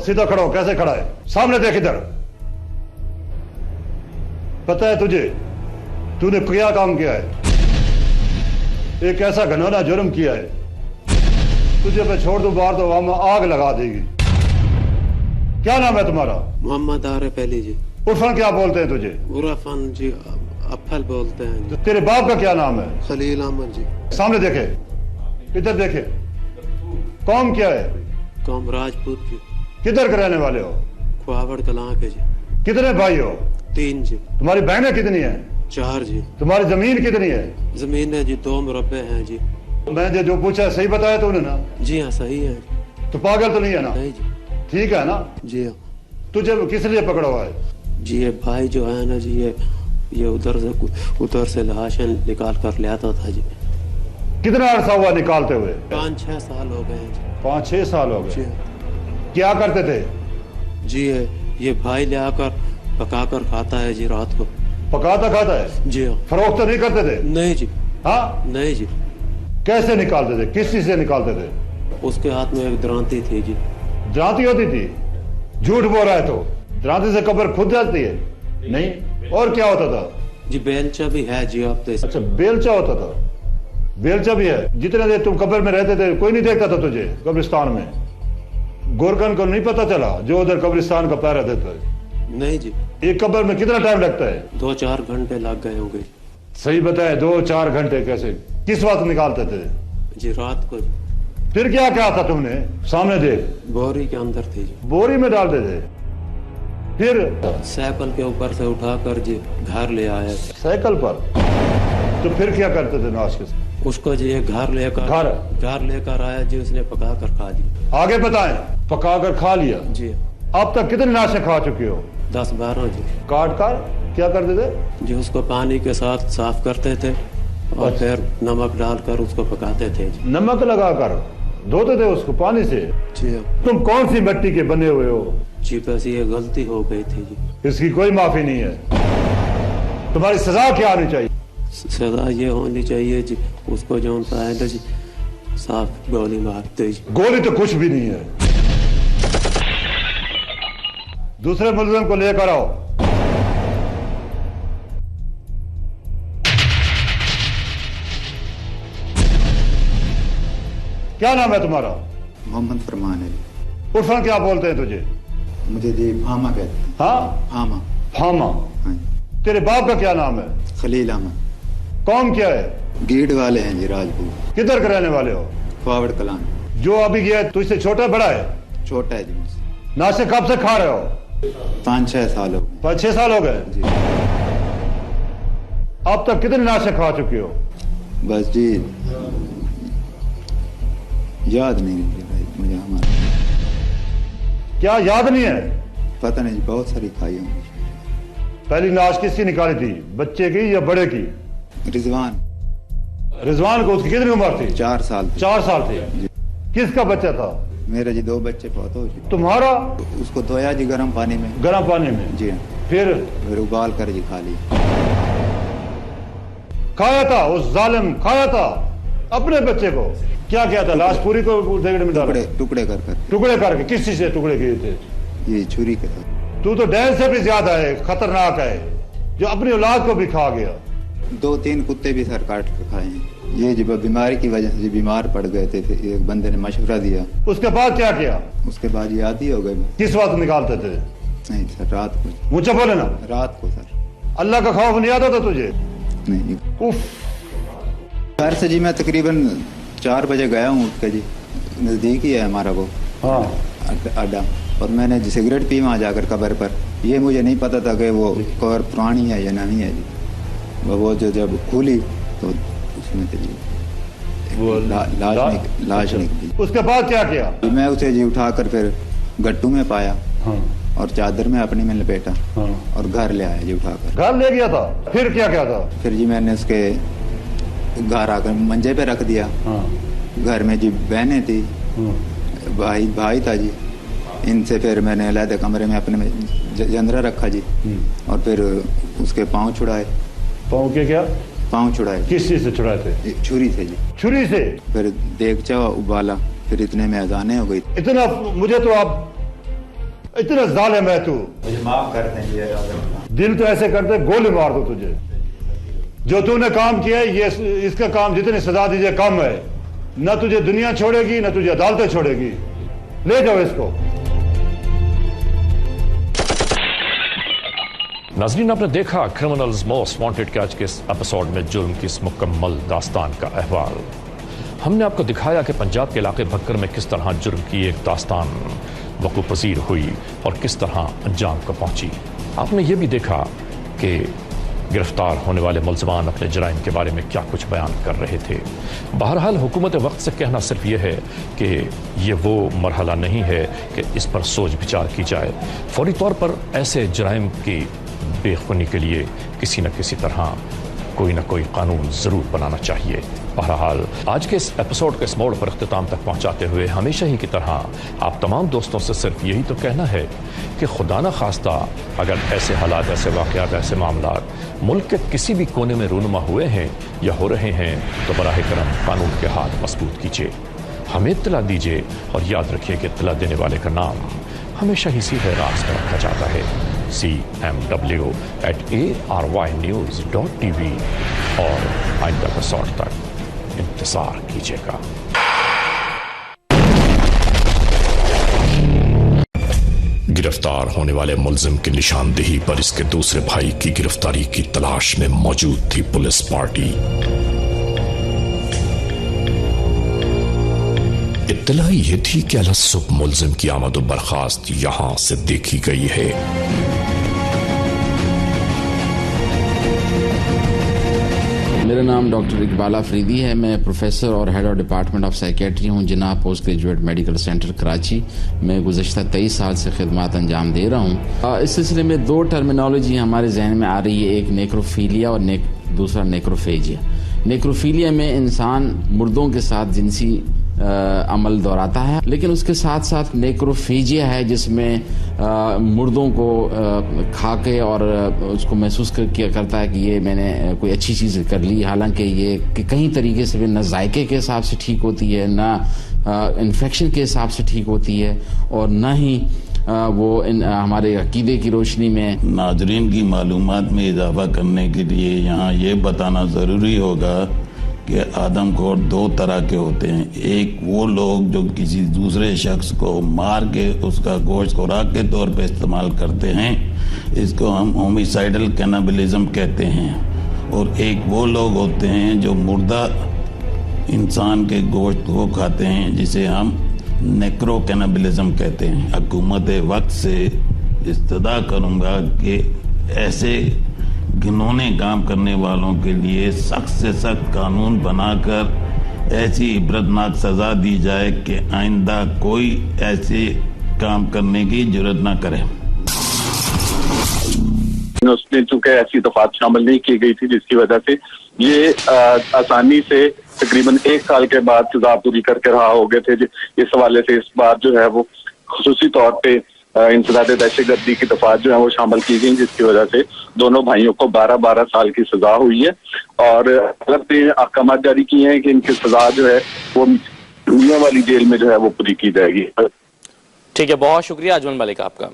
सीधा खड़ा हो, कैसे खड़ा है? सामने देख इधर। पता है तुझे तूने क्या काम किया है? एक ऐसा घिनौना जुर्म किया है, तुझे मैं छोड़ दूं बाहर तो वहां आग लगा देगी। क्या नाम है तुम्हारा? मोहम्मद आरिफ अली जी। उर्फन क्या बोलते हैं तुझे? उर्फन जी अफल बोलते हैं जी। तेरे बाप का क्या नाम है? खलील अहमद जी। सामने देखे, इधर देखे। कौम क्या है? कौम राजपूत जी। किधर के रहने वाले हो? खुआवड़ कलां के जी। कितने भाई हो? 3 जी। तुम्हारी बहनें कितनी है? 4 जी। तुम्हारी जमीन कितनी है? जमीन है जी 2 मुरब्बे हैं जी। मैंने जो पूछा सही बताया तूने ना? जी हाँ सही है। तो पागल तो नहीं है ना? नहीं जी। ठीक है ना? जी हाँ। तुझे किस लिए पकड़ा हुआ है? जी ये भाई जो है ना जी, ये उधर से लाशें निकाल कर ले आता था जी। कितना अरसा हुआ निकालते हुए? 5-6 साल हो गए हैं जी। 5-6 साल हो जी गए। हाँ। क्या करते थे? जी ये भाई ले आकर पका कर खाता है जी रात को। पकाता खाता है? जी हाँ। फरोख्त तो नहीं करते थे? नहीं जी। हाँ? नहीं जी। कैसे निकालते थे? किस चीज से निकालते थे? उसके हाथ में एक दरांती थी जी। दरांती होती थी? झूठ बोल रहा है तो। दरांती से कब्र खुद जाती है? नहीं। और क्या होता था? जी बेलचा भी है जी आप तो। अच्छा बेलचा होता था। बेलचा भी है। जितने देर तुम कब्र में रहते थे कोई नहीं देखता था तुझे कब्रिस्तान में? गोरखन को नहीं पता चला जो उधर कब्रिस्तान का पैरा देता है? नहीं जी। एक कब्र में कितना टाइम लगता है? 2-4 घंटे लग गए होंगे। सही बताए, 2-4 घंटे कैसे? किस वक्त निकालते थे? जी रात को। फिर क्या क्या था तुमने? सामने देख। बोरी के अंदर थी जी। बोरी में डालते थे? फिर साइकिल के ऊपर से उठाकर जी घर ले आया। साइकिल पर? तो फिर क्या करते थे नाश के? उसको जी घर लेकर आया जी, उसने पका कर खा लिया। आगे बताएं। पका कर खा लिया? जी। अब तक कितने नाशे खा चुके हो? 10-12 जी। काट कर क्या करते थे? जी उसको पानी के साथ साफ करते थे और फिर नमक डालकर उसको पकाते थे जी। नमक लगाकर धोते थे उसको पानी से? जी। तुम कौन सी मिट्टी के बने हुए हो? जी बस ये गलती हो गई थी जी। इसकी कोई माफी नहीं है। तुम्हारी सजा क्या आनी चाहिए? सजा ये होनी चाहिए जी, उसको जो है ना जी साफ गोली मारते जी। गोली तो कुछ भी नहीं है। दूसरे मुलजिम को लेकर आओ। क्या नाम है तुम्हारा? मोहम्मद फरमान है। उर्फन क्या बोलते हैं तुझे? मुझे जी फामा कहते हैं। हाँ? फामा। फामा? हाँ। तेरे बाप का क्या नाम है? खलील अहमद। कौम क्या है? गीड़ वाले हैं जी, राजपूत। किधर के रहने वाले हो? खुआवड़ कलां। जो अभी गया है तुझसे छोटा बड़ा है? छोटा है जी मुझसे। नाशे कब से खा रहे हो? 5-6 साल हो गए। 5-6 साल हो गए? जी। अब तक कितने नाशे खा चुके हो? बस जी याद नहीं रही भाई मुझे हमारा। क्या याद नहीं है? पता नहीं जी, बहुत सारी खाई होंगी। पहली नाश किसकी निकाली थी? बच्चे की या बड़े की? रिजवान। रिजवान को उसकी कितनी उम्र थी? 4 साल थी। 4 साल थी। जी। किसका बच्चा था? मेरे जी 2 बच्चे बहुत हो चुके। तुम्हारा? उसको धोया जी गर्म पानी में। गर्म पानी में? जी। फिर उबाल कर जी खा लिया। खाया था उस जालिम, खाया था अपने बच्चे को। क्या किया था? लाश पूरी को देगड़े में डाला? टुकड़े कर कर। टुकड़े करके? किस चीज से टुकड़े किए थे? ये छुरी के साथ। तू तो डैन से भी ज्यादा है, खतरनाक है, जो अपनी औलाद को भी खा गया। 2-3 कुत्ते भी सर काट के खाए हैं। ये जब बीमारी की वजह से बीमार पड़ गए थे, फिर एक बंदे ने मशवरा दिया। उसके बाद क्या किया? उसके बाद ये आदी हो गए। किस वक्त निकालते थे? नहीं सर, रात को। मुझे बोले ना। रात को सर। अल्लाह का खौफ नहीं आता था तुझे? नहीं। उफ। घर से जी मैं तकरीबन 4 बजे गया हूँ उठ के जी। नज़दीक ही है हमारा वो हाँ अड्डा। और मैंने जी सिगरेट पी वहाँ जाकर कब्र पर। ये मुझे नहीं पता था कि वो कब्र पुरानी है या नई है जी। वो जो जब खुली तो उसमें थी वो लाश निकली। उसके बाद क्या किया? मैं उसे जी उठाकर फिर गट्टू में पाया। हाँ। और चादर में अपनी में लपेटा। हाँ। और घर ले आया जी उठाकर। घर ले गया था? फिर क्या किया था? फिर जी मैंने उसके घर आकर मंजे पे रख दिया। हाँ। घर में जी बहनें थी। हाँ। भाई था जी। इनसे फिर मैंने अलग कमरे में अपने में जंदरा रखा जी। और फिर उसके पाँव छुड़ाए। पाँव के क्या? पाँव छुड़ाए। किस चीज से छुड़ाए थे? छुरी से जी। छुरी से? फिर देगचा उबाला। फिर इतने में अजाने हो गई। इतना मुझे तो आप इतना जालिम है तू। मुझे माफ कर दें जी, दिल तो ऐसे करते गोली मार दो तुझे। जो तूने काम किया है ये इसका काम जितनी सजा दीजिए कम है। न तुझे दुनिया छोड़ेगी न तुझे अदालतें छोड़ेगी। ले जाओ इसको। नाज़रीन, आपने देखा क्रिमिनल्स मोस्ट वांटेड के आज के इस एपिसोड में जुर्म की इस मुकम्मल दास्तान का अहवाल। हमने आपको दिखाया कि पंजाब के इलाके भक्कर में किस तरह जुर्म की एक दास्तान वक़ूफ़ पज़ीर हुई और किस तरह अंजाम को पहुंची। आपने ये भी देखा कि गिरफ्तार होने वाले मुल्ज़िमान अपने जराइम के बारे में क्या कुछ बयान कर रहे थे। बहरहाल हुकूमत वक्त से कहना सिर्फ यह है कि ये वो मरहला नहीं है कि इस पर सोच विचार की जाए। फौरी तौर पर ऐसे जराइम की बेखुनी के लिए किसी न किसी तरह कोई ना कोई कानून ज़रूर बनाना चाहिए। बहरहाल आज के इस एपिसोड के इस मोड़ पर इख्तिताम तक पहुंचाते हुए हमेशा ही की तरह आप तमाम दोस्तों से सिर्फ यही तो कहना है कि खुदा न खास्ता अगर ऐसे हालात, ऐसे वाक़यात, ऐसे मामलात मुल्क के किसी भी कोने में रूनुमा हुए हैं या हो रहे हैं तो बराह करम कानून के हाथ मजबूत कीजिए, हमें इत्तला दीजिए और याद रखिए कि इत्तला देने वाले का नाम हमेशा ही सीधे रास्ते में रखा जाता है। cmw@arYnews.tv और आइंदा एपिसोड तक इंतजार कीजिएगा। गिरफ्तार होने वाले मुल्जिम की निशानदेही पर इसके दूसरे भाई की गिरफ्तारी की तलाश में मौजूद थी पुलिस पार्टी। इत्तला ये थी कि अलसुब मुल्जिम की आमद व बर्खास्त यहां से देखी गई है। मेरा नाम डॉक्टर इकबाल अफरीदी है। मैं प्रोफेसर और head of department of psychiatry हूँ Jinnah postgraduate medical centre Karachi. मैं गुज़श्ता 23 साल से खिदमत अंजाम दे रहा हूँ। इस सिलसिले में दो टर्मिनोलॉजी हमारे जहन में आ रही है, एक नेक्रोफीलिया और दूसरा नेक्रोफेजिया। नेक्रोफीलिया में इंसान मुर्दों के साथ जिनसी अमल दोहराता है, लेकिन उसके साथ साथ नेक्रोफेजिया है जिसमें मुर्दों को खा के और उसको महसूस करता है कि ये मैंने कोई अच्छी चीज़ कर ली, हालांकि ये कि कई तरीके से भी न जायके के हिसाब से ठीक होती है, न इन्फेक्शन के हिसाब से ठीक होती है और न ही वो हमारे अकीदे की रोशनी में। नाजरीन की मालूमात में इजाफा करने के लिए यहाँ ये बताना ज़रूरी होगा कि आदमखोर दो तरह के होते हैं। एक वो लोग जो किसी दूसरे शख्स को मार के उसका गोश्त खुराक के तौर पे इस्तेमाल करते हैं, इसको हम होमिसाइडल कैनिबलिज्म कहते हैं। और एक वो लोग होते हैं जो मुर्दा इंसान के गोश्त को खाते हैं, जिसे हम नेक्रो कैनिबलिज्म कहते हैं। हुकूमत वक्त से इस्तदा करूँगा कि ऐसे घिनौने काम करने वालों के लिए सख्त से सख्त कानून बनाकर ऐसी इबरतनाक सजा दी जाए कि आइंदा कोई ऐसे काम करने की जरूरत ना करे। उसमें चूंकि ऐसी दफात शामिल नहीं की गई थी जिसकी वजह से ये आसानी से तकरीबन 1 साल के बाद सजा पूरी करके रहा हो गए थे। इस हवाले से इस बार जो है वो खुसूसी तौर पे इंसदाद दहशतगर्दी की दफात जो है वो शामिल की गई, जिसकी वजह से दोनों भाइयों को 12-12 साल की सजा हुई है और अदालत ने अहकाम जारी किए हैं कि इनकी सजा जो है वो मियां वाली जेल में जो है वो पूरी की जाएगी। ठीक है, बहुत शुक्रिया अजमल मलिक आपका।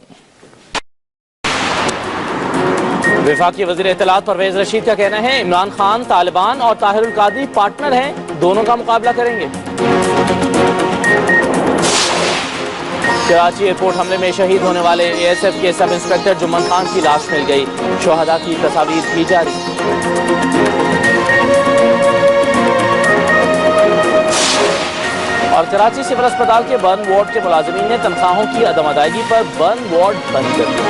वफाकी वज़ीर इत्तलात परवेज रशीद का कहना है इमरान खान तालिबान और ताहिरुल कादरी पार्टनर हैं, दोनों का मुकाबला करेंगे। कराची एयरपोर्ट हमले में शहीद होने वाले ASF के सब इंस्पेक्टर जुम्मन खान की लाश मिल गई, शुहदा की तस्वीर भी जारी। और कराची सिविल अस्पताल के बर्न वार्ड के मुलाजिमीन ने तनख्वाहों की अदम अदायगी पर बर्न वार्ड बंद कर दिया।